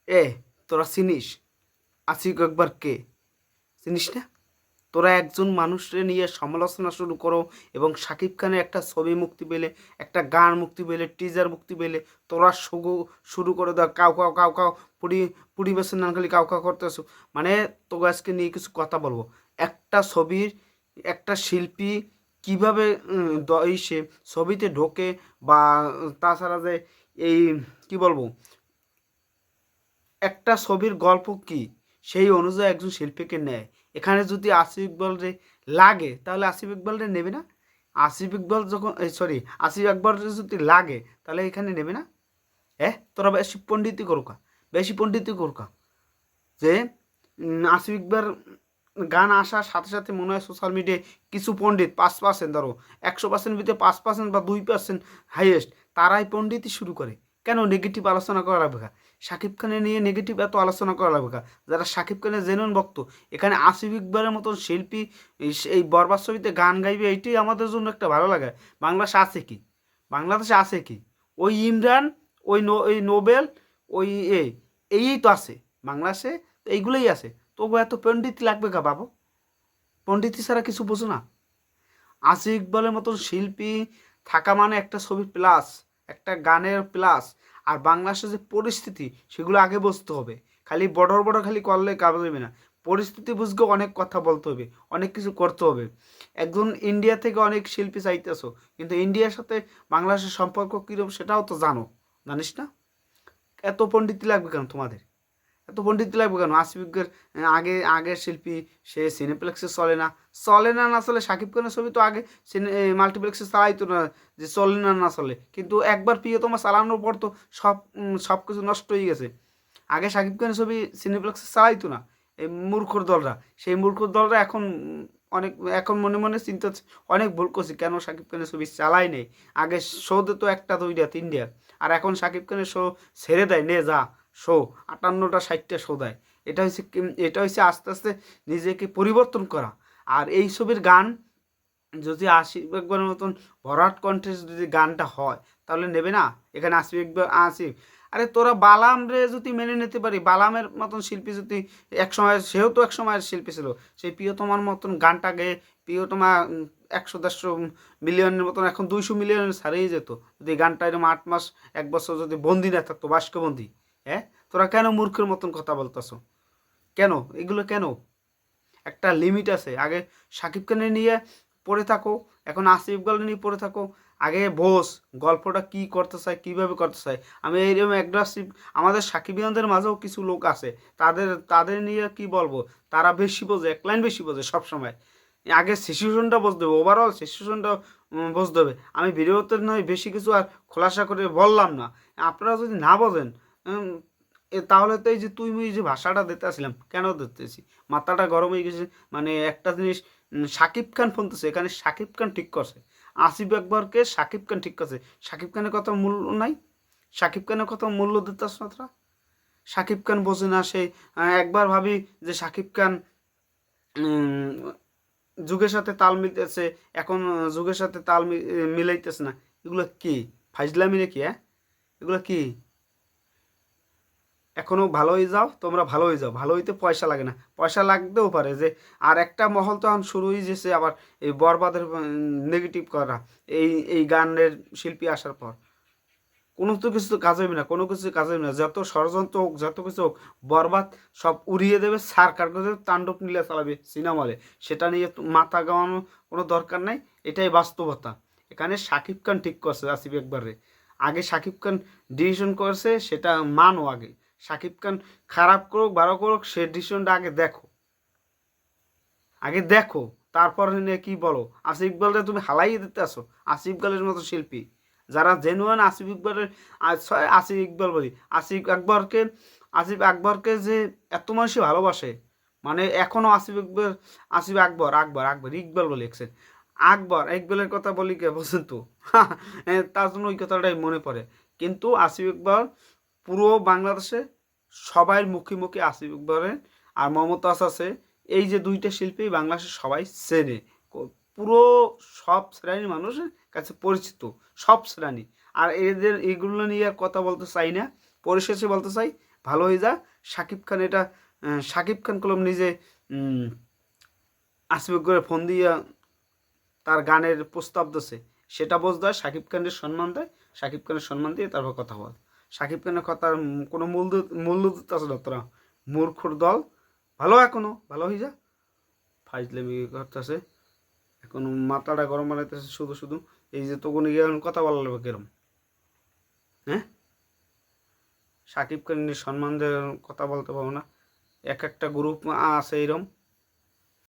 এ তোরা চিনিস আসিফ আকবর কে? চিনিস না? তোরা একজন মানুষকে নিয়ে সমালোচনা শুরু করো এবং শাকিব খানের একটা ছবি মুক্তি পেলে, একটা গান মুক্তি পেলে, টিজার মুক্তি পেলে তোরা শুরু করে দাও cow cow cow cow Puri পরিবেশন না খালি কাউ কাউ করতেছো। মানে তোকে আজকে নিয়ে কিছু কথা বলবো। একটা ছবির একটা শিল্পী কিভাবে সে ছবিতে ঢোকে, বা তাছাড়া যে এই কি বলবো, একটা ছবির গল্প কি সেই অনুযায়ী একজন শিল্পীকে নেয়। এখানে যদি আসিফ ইকবালরে লাগে তাহলে আসিফ ইকবালরে নেবে না? আসিফ ইকবাল যখন সরি আসিফ আকবর যদি লাগে তাহলে এখানে নেবে না? তোরা বেশি পণ্ডিতি করুকা, বেশি পণ্ডিতি করুকা যে আসিফ ইকবাল গান আসার সাথে সাথে মনে হয় সোশ্যাল মিডিয়ায় কিছু পণ্ডিত 5% ধরো, 100% ভিতরে 5% বা 2% হাইয়েস্ট, তারাই পণ্ডিতি শুরু করে। কেন নেগেটিভ আলোচনা করা লাগবে? শাকিব খানের নিয়ে নেগেটিভ এত আলোচনা করা লাগবে? যারা শাকিব খানের জেনুইন ভক্ত, এখানে আসিফ ইকবালের মতন শিল্পী এই বরবাদ ছবিতে গান গাইবে, এইটাই আমাদের জন্য একটা ভালো লাগে। বাংলাদেশে আছে কি? বাংলাদেশে আছে কি? ওই ইমরান, ওই নোবেল, ওই এ এই তো আছে বাংলাদেশে। এইগুলোই আছে। তবু এত পণ্ডিত লাগবে গা বাবু? পণ্ডিতি ছাড়া কিছু বোঝো না? আসিফ ইকবালের মতন শিল্পী থাকা মানে একটা ছবির প্লাস, একটা গানের প্লাস। আর বাংলাদেশের যে পরিস্থিতি সেগুলো আগে বুঝতে হবে। খালি বড় বড় খালি করলে কাজ হবে না। পরিস্থিতি বুঝতে অনেক কথা বলতে হবে, অনেক কিছু করতে হবে। একজন ইন্ডিয়া থেকে অনেক শিল্পী চাইতেছো, কিন্তু ইন্ডিয়ার সাথে বাংলাদেশের সম্পর্ক কীরকম সেটাও তো জানিস না? এত পণ্ডিতি লাগবে কেন তোমাদের? এত পণ্ডিত লাগবে কেন? আসিফের আগের শিল্পী, সে সিনেপ্লেক্সে চলে না না চলে। শাকিব খানের ছবি তো আগে মাল্টিপ্লেক্সে চালাইতো না, যে চলে না না চলে, কিন্তু একবার প্রিয়তমা চালানোর পর তো সব কিছু নষ্ট হয়ে গেছে। আগে শাকিব খানের ছবি সিনেপ্লেক্সে চালাইতো না এই মূর্খর দলরা। সেই মূর্খর দলরা এখন অনেক, এখন মনে মনে চিন্তা হচ্ছে, অনেক ভুল করছি, কেন শাকিব খানের ছবি চালাই নেই। আগে শো দিত 1টা 2টা 3টা, আর এখন শাকিব খানের শো ছেড়ে দেয়, নে যা শো 58টা 60টা শো দেয়। এটা হচ্ছে আস্তে আস্তে নিজেকে পরিবর্তন করা। আর এই ছবির গান যদি আশিফ আকবরের মতন ভরাট কণ্ঠে যদি গানটা হয় তাহলে নেবে না? এখানে আসিফ, আরে তোরা বালাম রে যদি মেনে নিতে পারি, বালামের মতন শিল্পী যদি একসময়, সেও তো এক সময়ের শিল্পী ছিল, সেই প্রিয়তমার মতন গানটা গেয়ে প্রিয়তমা 100-150 মিলিয়নের মতন, এখন 200 মিলিয়নের ছাড়িয়ে যেত যদি গানটা এরকম 8 মাস 1 বছর যদি বন্দি না থাকতো, বাষ্কবন্দি। হ্যাঁ, তোরা কেন মূর্খের মতন কথা বলতেছো? কেন এগুলো কেন? একটা লিমিট আছে। আগে শাকিব খানের নিয়ে পড়ে থাকো, এখন আসিফ ইকবাল নিয়ে পড়ে থাকো। আগে বোস গল্পটা কি করতে চায়, কিভাবে করতে চায়। আমি এইরকম অ্যাগ্রেসিভ, আমাদের সাকিবিয়ানদের মাঝেও কিছু লোক আছে, তাদের নিয়ে কি বলবো, তারা বেশি বোঝে, এক লাইন বেশি বোঝে সবসময়। আগে সিচুয়েশনটা বুঝতে হবে, ওভারঅল সিচুয়েশনটা বুঝতে হবে। আমি ভিডিওতে নয় বেশি কিছু আর খোলাসা করে বললাম না। আপনারা যদি না বোঝেন, তাহলে তো এই যে তুই মুই যে ভাষাটা দিতেছিলাম, কেন দিতেছি, মাথাটা গরম হয়ে গেছে। মানে একটা জিনিস, শাকিব খান ফোনতেছে, এখানে শাকিব খান ঠিক করছে, আসিফ আকবরকে শাকিব খান ঠিক করছে। শাকিব খানের কথা মূল্য নাই? শাকিব খানের কথা মূল্য দিতেছ না তোরা? শাকিব খান বোঝে না সে? একবার ভাবি যে শাকিব খান উম, যুগের সাথে তাল মিলতেছে, এখন যুগের সাথে তাল মিলাইতেছে না। এগুলো কি ফাইজলামি নাকি? এগুলো কি? এখনও ভালো হয়ে যাও, তোমরা ভালো হয়ে যাও, ভালো হইতে পয়সা লাগে না, পয়সা লাগতেও পারে যে। আর একটা মহল তো এখন শুরু হয়ে গেছে আবার এই বরবাদের নেগেটিভ করা, এই গানের শিল্পী আসার পর কোনো তো কিছু তো কাজ হইবে না, কোনো কিছু কাজ হইবে না। যত ষড়যন্ত্র হোক, যত কিছু হোক, বরবাদ সব উড়িয়ে দেবে, সরকার করে তাণ্ডব নীলা চালাবে সিনেমা হলে। সেটা নিয়ে তো মাথা গামানো কোনো দরকার নাই। এটাই বাস্তবতা। এখানে শাকিব খান ঠিক করছে আসিফ একবারে। আগে শাকিব খান ডিসিশন করছে, সেটা মানো আগে। শাকিব খান খারাপ করুক ভালো করুক, সে ডিসিশনটা আগে দেখো, তারপর নিয়ে কি বলো। আসিফ ইকবালরে তুমি হালাই দিতে আসো, আসিফ ইকবালের মতো শিল্পী। যারা জেনুয়ান আসিফ ইকবালের, আসিফ ইকবাল বলি, আসিফ আকবরকে যে এত মানুষই ভালোবাসে, মানে এখনো আসিফ আকবর ইকবাল বলি একসেন, ইকবালের কথা বলি কে বলছেন তো? তার জন্য ওই কথাটাই মনে পড়ে। কিন্তু আসিফ ইকবাল পুরো বাংলাদেশে সবাই মুখে মুখে আসিফ ইকবালের আর মমতাজ আছে, এই যে দুইটা শিল্পী বাংলাদেশের সবাই চেনে। পুরো সব শ্রেণীর মানুষের কাছে পরিচিত, সব শ্রেণী। আর এগুলো নিয়ে আর কথা বলতে চাই না। পরিশেষে বলতে চাই, ভালো হয়ে যা। সাকিব খান এটা সাকিব খান কলম নিজে আসিফ ইকবালের ফোন দিয়ে তার গানের প্রস্তাব দিছে, সেটা বুঝতে হয়। সাকিব খানের সম্মান দেয়, সাকিব খানের সম্মান দিয়ে তারপর কথা বল। সাকিব খানের কথার কোনো মূল্য দিতে আছে না তোরা, মূর্খর দল। ভালো এখনো ভালো হয়ে যা, ফাইজলামি করতেছে এখন, মাথাটা গরম বানাইতেছে শুধু শুধু। এই যে তখন গিয়ে কথা বলা লাগবে কিরম, হ্যাঁ? সাকিব খানের সম্মান দিয়ে কথা বলতে পারবো না? এক একটা গ্রুপ আছে এরম